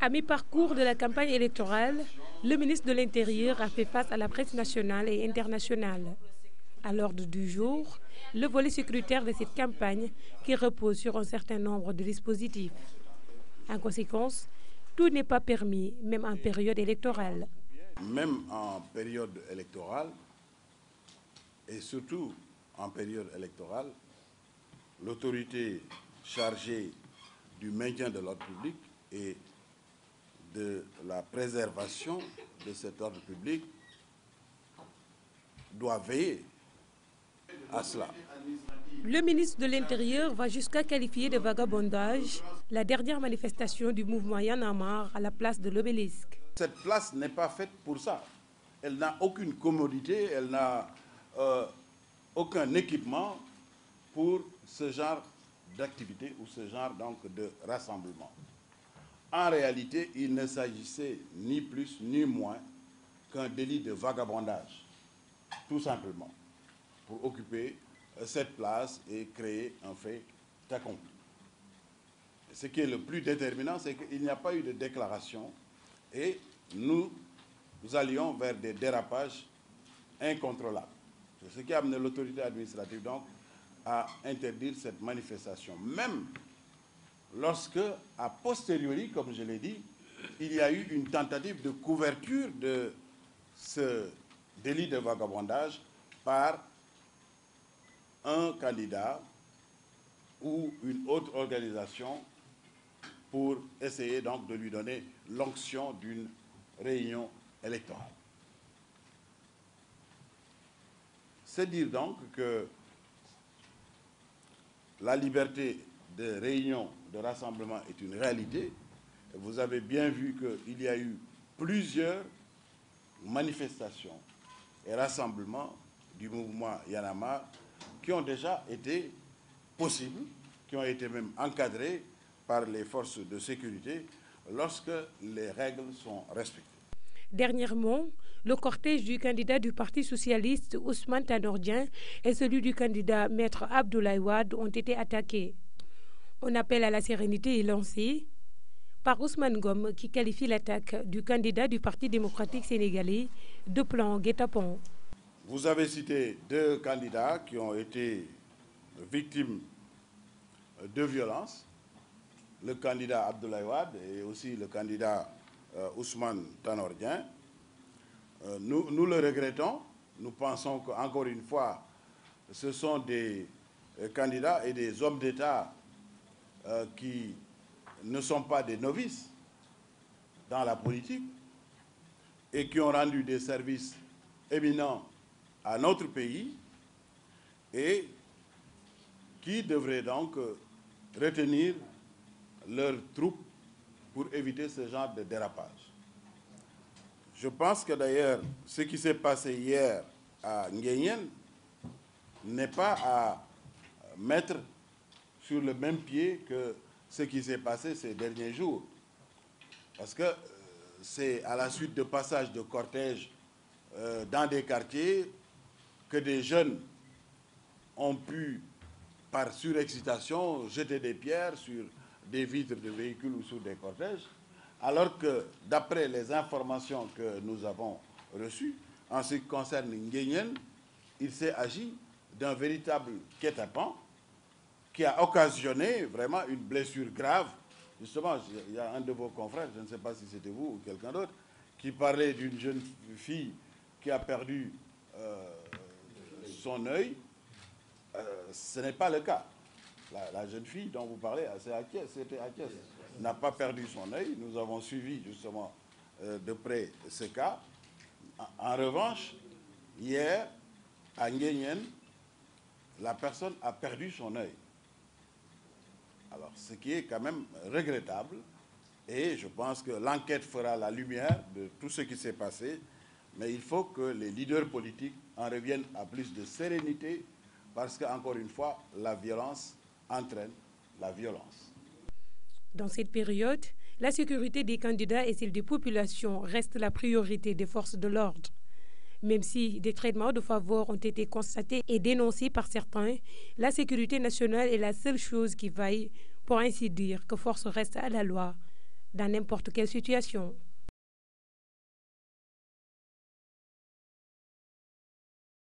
À mi-parcours de la campagne électorale, le ministre de l'Intérieur a fait face à la presse nationale et internationale. À l'ordre du jour, le volet sécuritaire de cette campagne qui repose sur un certain nombre de dispositifs. En conséquence, tout n'est pas permis, même en période électorale. Même en période électorale, et surtout en période électorale, l'autorité chargée du maintien de l'ordre public et de la préservation de cet ordre public doit veiller à cela. Le ministre de l'Intérieur va jusqu'à qualifier de vagabondage la dernière manifestation du mouvement Y en a marre à la place de l'Obélisque. Cette place n'est pas faite pour ça. Elle n'a aucune commodité, elle n'a aucun équipement pour ce genre d'activité ou ce genre donc de rassemblement. En réalité, il ne s'agissait ni plus ni moins qu'un délit de vagabondage, tout simplement, pour occuper cette place et créer un fait accompli. Ce qui est le plus déterminant, c'est qu'il n'y a pas eu de déclaration et nous allions vers des dérapages incontrôlables. C'est ce qui a amené l'autorité administrative donc à interdire cette manifestation, même lorsque, a posteriori, comme je l'ai dit, il y a eu une tentative de couverture de ce délit de vagabondage par un candidat ou une autre organisation pour essayer donc de lui donner l'onction d'une réunion électorale. C'est dire donc que la liberté de réunion, de rassemblement est une réalité. Vous avez bien vu qu'il y a eu plusieurs manifestations et rassemblements du mouvement Y en a marre qui ont déjà été possibles, qui ont été même encadrés par les forces de sécurité lorsque les règles sont respectées. Dernièrement, le cortège du candidat du Parti socialiste Ousmane Tanor Dieng et celui du candidat Maître Abdoulaye Wade ont été attaqués. Un appel à la sérénité est lancé par Ousmane Ngom qui qualifie l'attaque du candidat du Parti démocratique sénégalais de plan guet-apens. Vous avez cité deux candidats qui ont été victimes de violences, le candidat Abdoulaye Wade et aussi le candidat Ousmane Tanor Dieng. Nous le regrettons. Nous pensons qu'encore une fois, ce sont des candidats et des hommes d'État qui ne sont pas des novices dans la politique et qui ont rendu des services éminents à notre pays et qui devraient donc retenir leurs troupes pour éviter ce genre de dérapage. Je pense que d'ailleurs, ce qui s'est passé hier à Nguyen n'est pas à mettre sur le même pied que ce qui s'est passé ces derniers jours. Parce que c'est à la suite de passages de cortège dans des quartiers que des jeunes ont pu, par surexcitation, jeter des pierres sur des vitres de véhicules ou sur des cortèges, alors que, d'après les informations que nous avons reçues, en ce qui concerne Nguyen, il s'est agi d'un véritable guet-apens qui a occasionné vraiment une blessure grave. Justement, il y a un de vos confrères, je ne sais pas si c'était vous ou quelqu'un d'autre, qui parlait d'une jeune fille qui a perdu son œil. Ce n'est pas le cas. La jeune fille dont vous parlez, c'était à Thiès, n'a pas perdu son œil. Nous avons suivi justement de près ce cas. En revanche, hier, à Nguyen, la personne a perdu son œil. Alors, ce qui est quand même regrettable. Et je pense que l'enquête fera la lumière de tout ce qui s'est passé. Mais il faut que les leaders politiques en reviennent à plus de sérénité parce qu'encore une fois, la violence entraîne la violence. Dans cette période, la sécurité des candidats et celle des populations reste la priorité des forces de l'ordre. Même si des traitements de faveur ont été constatés et dénoncés par certains, la sécurité nationale est la seule chose qui vaille, pour ainsi dire, que force reste à la loi. dans n'importe quelle situation.